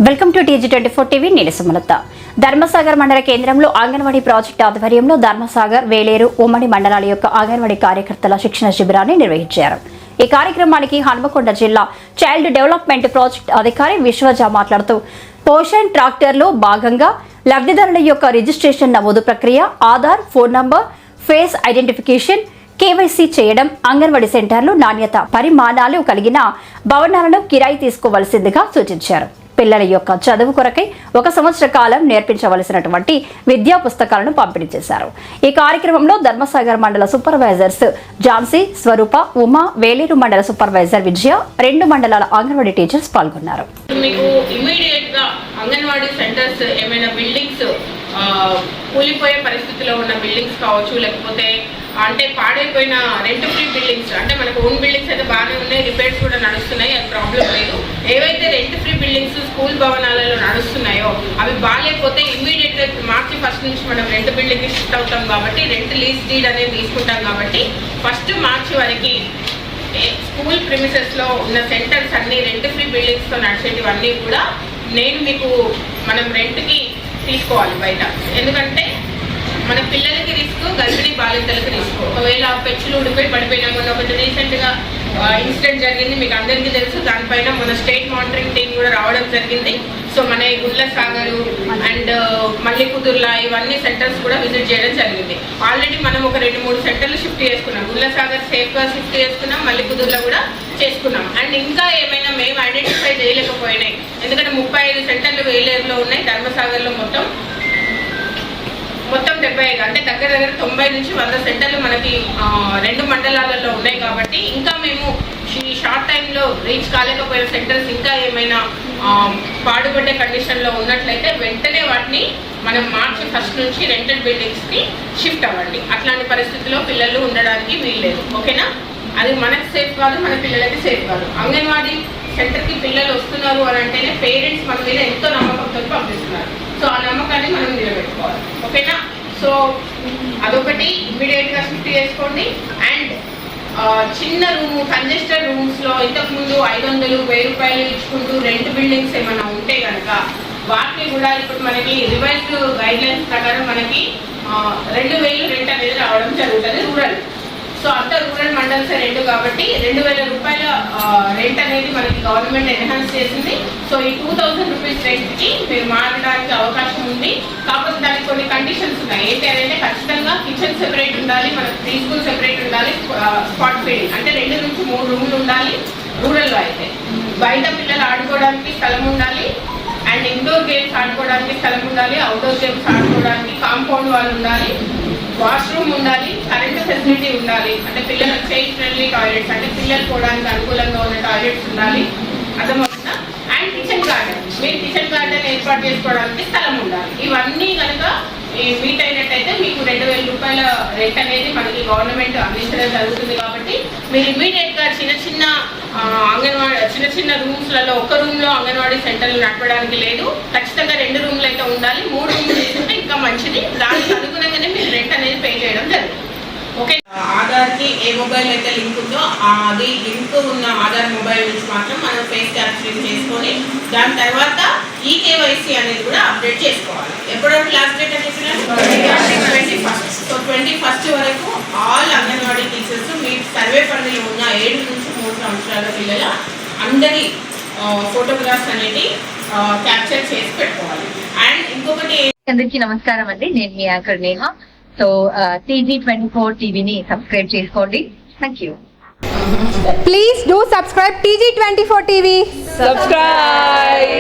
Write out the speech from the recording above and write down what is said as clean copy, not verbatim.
Welcome to TG24 TV. నేను సుమలత. ధర్మసాగర్ మండల కేంద్రంలో అంగన్వాడీ ప్రాజెక్టు ఆధ్వర్యంలో ధర్మసాగర్, వేలేరు ఉమ్మడి మండలాల యొక్క అంగన్వాడీ కార్యకర్తల శిక్షణ శిబిరాన్ని నిర్వహించారు. ఈ కార్యక్రమానికి హన్మకొండ జిల్లా చైల్డ్ డెవలప్మెంట్ ప్రాజెక్ట్ అధికారి విశ్వజ మాట్లాడుతూ పోషన్ ట్రాక్టర్లో భాగంగా లబ్ధిదారుల యొక్క రిజిస్ట్రేషన్ నమోదు ప్రక్రియ, Aadhaar, phone number, face identification, KYC చేయడం, అంగన్వాడీ సెంటర్లు నాణ్యత పరిమాణాలు కలిగిన భవనాలను కిరాయి తీసుకోవలసిందిగా సూచించారు. పిల్లల యొక్క చదువు కొరకై 1 సంవత్సర కాలం నేర్పించవలసినటువంటి విద్యా పుస్తకాలను పంపిణీ చేశారు. ఈ కార్యక్రమంలో ధర్మసాగర్ మండల సూపర్వైజర్స్ ఝాన్సీ, స్వరూప, ఉమా, వేలేరు మండల సూపర్వైజర్ విజయ, 2 మండలాల అంగన్వాడీ టీచర్స్ పాల్గొన్నారు. మీకు ఇమీడియట్ గా అంగన్వాడీ సెంటర్స్ ఏమైనా బిల్డింగ్స్ కూలిపోయే పరిస్థితిలో ఉన్న బిల్డింగ్స్ కావచ్చు, లేకపోతే అంటే పాడైపోయిన రెంట్ ఫ్రీ బిల్డింగ్స్, అంటే మనకు ఓన్ బిల్డింగ్స్ అయితే బాగానే ఉన్నాయి, రిపేర్స్ కూడా నడుస్తున్నాయి, అది ప్రాబ్లం లేదు. ఏవైతే రెంట్ ఫ్రీ బిల్డింగ్స్ స్కూల్ భవనాలలో నడుస్తున్నాయో అవి బాగాలేకపోతే ఇమీడియట్ గా మార్చి 1 నుంచి మనం రెంట్ బిల్డింగ్ షిఫ్ట్ అవుతాం కాబట్టి రెంట్ లీజ్ డీడ్ అనేది తీసుకుంటాం కాబట్టి 1 మార్చి వరకు స్కూల్ ప్రిమిసెస్ లో ఉన్న సెంటర్స్ అన్ని రెంట్ ఫ్రీ బిల్డింగ్స్ తో నడిచేటివన్నీ కూడా మనం రెంట్ కి తీసుకోవాలి బయట. ఎందుకంటే మన పిల్లలకి రిస్క్, గర్భిణీ బాలింతలకు రిస్క్. ఒకవేళ పెచ్చులు ఉడిపోయి పడిపోయినా, మొన్న ఒకటి రీసెంట్ గా ఇన్సిడెంట్ జరిగింది, మీకు అందరికీ తెలుసు. దానిపైన మన స్టేట్ మానిటరింగ్ టీం కూడా రావడం జరిగింది. సో మన గుండ్ల సాగరు అండ్ మల్లికుదుర్ల ఇవన్నీ సెంటర్స్ కూడా విజిట్ చేయడం జరిగింది. ఆల్రెడీ మనం ఒక 2-3 సెంటర్లు షిఫ్ట్ చేసుకున్నాం. గుండ్ల సాగర్ సేఫ్ గా షిఫ్ట్ చేసుకున్నాం, మల్లికుదుర్ల కూడా చేసుకున్నాం. అండ్ ఇంకా ఏమైనా మేము ఐడెంటిఫై చేయలేకపోయినాయి, ఎందుకంటే 35 సెంటర్లు వేలేరులో ఉన్నాయి, ధర్మసాగర్ లో మొత్తం 75, అంటే దగ్గర 90 నుంచి 100 సెంటర్లు మనకి 2 మండలాలలో ఉన్నాయి. కాబట్టి ఇంకా మేము ఈ షార్ట్ టైంలో రీచ్ కాలేకపోయిన సెంటర్స్ ఇంకా ఏమైనా పాడుపడ్డే కండిషన్లో ఉన్నట్లయితే వెంటనే వాటిని మనం మార్చి 1 నుంచి రెంటెడ్ బిల్డింగ్స్కి షిఫ్ట్ అవ్వండి. అట్లాంటి పరిస్థితుల్లో పిల్లలు ఉండడానికి వీల్లేదు. ఓకేనా? అది మనకు సేఫ్ కాదు, మన పిల్లలకి సేఫ్ కాదు. అంగన్వాడీ సెంటర్కి పిల్లలు వస్తున్నారు అని అంటేనే పేరెంట్స్ మన మీద ఎంతో నమ్మకంతో పంపిస్తున్నారు. సో ఆ నమ్మకాన్ని మనం నిలబెట్టుకోవాలి. ఓకేనా? సో అదొకటి ఇమ్మీడియట్ గా షిఫ్ట్ చేసుకోండి. అండ్ చిన్న రూమ్, కంజెస్టెడ్ రూమ్స్ లో ఇంతకుముందు 500, 1000 రూపాయలు ఇచ్చుకుంటూ రెంట్ బిల్డింగ్స్ ఏమైనా ఉంటే కనుక వాటిని కూడా ఇప్పుడు మనకి రివైజ్డ్ గైడ్ లైన్స్ ప్రకారం మనకి 2000 రెంట్ అనేది రావడం జరుగుతుంది రూరల్. సో అంత రూరల్ మండల్స్ 2 కాబట్టి 2000 రూపాయల రెంట్ అనేది మనకి గవర్నమెంట్ ఎన్హాన్స్ చేసింది. సో ఈ 2000 రూపీస్ రెంట్ కి మీరు మారడానికి అవకాశం ఉంది. కాకపోతే దానికి కొన్ని కండిషన్స్ ఉన్నాయి. ఏంటి అంటే ఖచ్చితంగా కిచెన్ సెపరేట్ ఉండాలి, మనకు ప్రీ స్కూల్ సెపరేట్ ఉండాలి, స్పాట్ ఫీడింగ్ అంటే 2 నుంచి 3 రూమ్లు ఉండాలి రూరల్ లో అయితే. బయట పిల్లలు ఆడుకోవడానికి స్థలం ఉండాలి, అండ్ ఇండోర్ గేమ్స్ ఆడుకోవడానికి స్థలం ఉండాలి, అవుట్డోర్ గేమ్స్ ఆడుకోవడానికి కాంపౌండ్ వాళ్ళు ఉండాలి, వాష్రూమ్ ఉండాలి, కరెంట్ ఫెసిలిటీ ఉండాలి, అంటే పిల్లల చైల్డ్ ఫ్రెండ్లీ టాయిలెట్స్, అంటే పిల్లలు పోవడానికి అనుకూలంగా ఉన్న టాయిలెట్స్ ఉండాలి, అర్థమవుతుందా? అండ్ కిచెన్ గార్డెన్, మీరు కిచెన్ గార్డెన్ ఏర్పాటు చేసుకోవడానికి స్థలం ఉండాలి. ఇవన్నీ కనుక మీట్ అయినట్టయితే మీకు 2000 రూపాయల రెంట్ అనేది మనకి గవర్నమెంట్ అందించడం జరుగుతుంది. కాబట్టి మీరు ఇమీడియట్ గా చిన్న చిన్న రూమ్స్లలో 1 రూమ్ లో అంగన్వాడీ సెంటర్లు నడపడానికి లేదు. ఖచ్చితంగా 2 రూమ్లు అయితే ఉండాలి. 3 రూమ్లు తీసుకుంటే ఇంకా మంచిది. దానికి అనుగుణంగానే మీరు రెంట్ అనేది పే చేయడం జరుగుతుంది. ఓకే? ఆధార్ కి ఏ మొబైల్ అయితే లింక్ ఉందో అది లింక్ ఉన్న ఆధార్ మొబైల్ నుంచి మాత్రం మనం ఫేస్ క్యాప్చరింగ్ చేసుకొని దాని తర్వాత ఈ కేవైసీ అనేది కూడా అప్డేట్ చేసుకోవాలి. ఎప్పుడప్పుడు లాస్ట్ డేట్ అని చెప్పిన 21. సో 21 వరకు ఆల్ అంగన్వాడీ టీచర్స్ మీ సర్వే పరిధిలో ఉన్న 7 నుంచి 3 సంవత్సరాల పిల్లల అందరి ఫోటోగ్రాఫ్స్ అనేది క్యాప్చర్ చేసి పెట్టుకోవాలి. అండ్ ఇంకొకటి, అందరికీ నమస్కారం అండి, నేను మీ యాంకర్ నేహ. సో TG24 టీవీని సబ్స్క్రైబ్ చేసుకోండి. Thank you. Please do subscribe TG24 TV. Subscribe.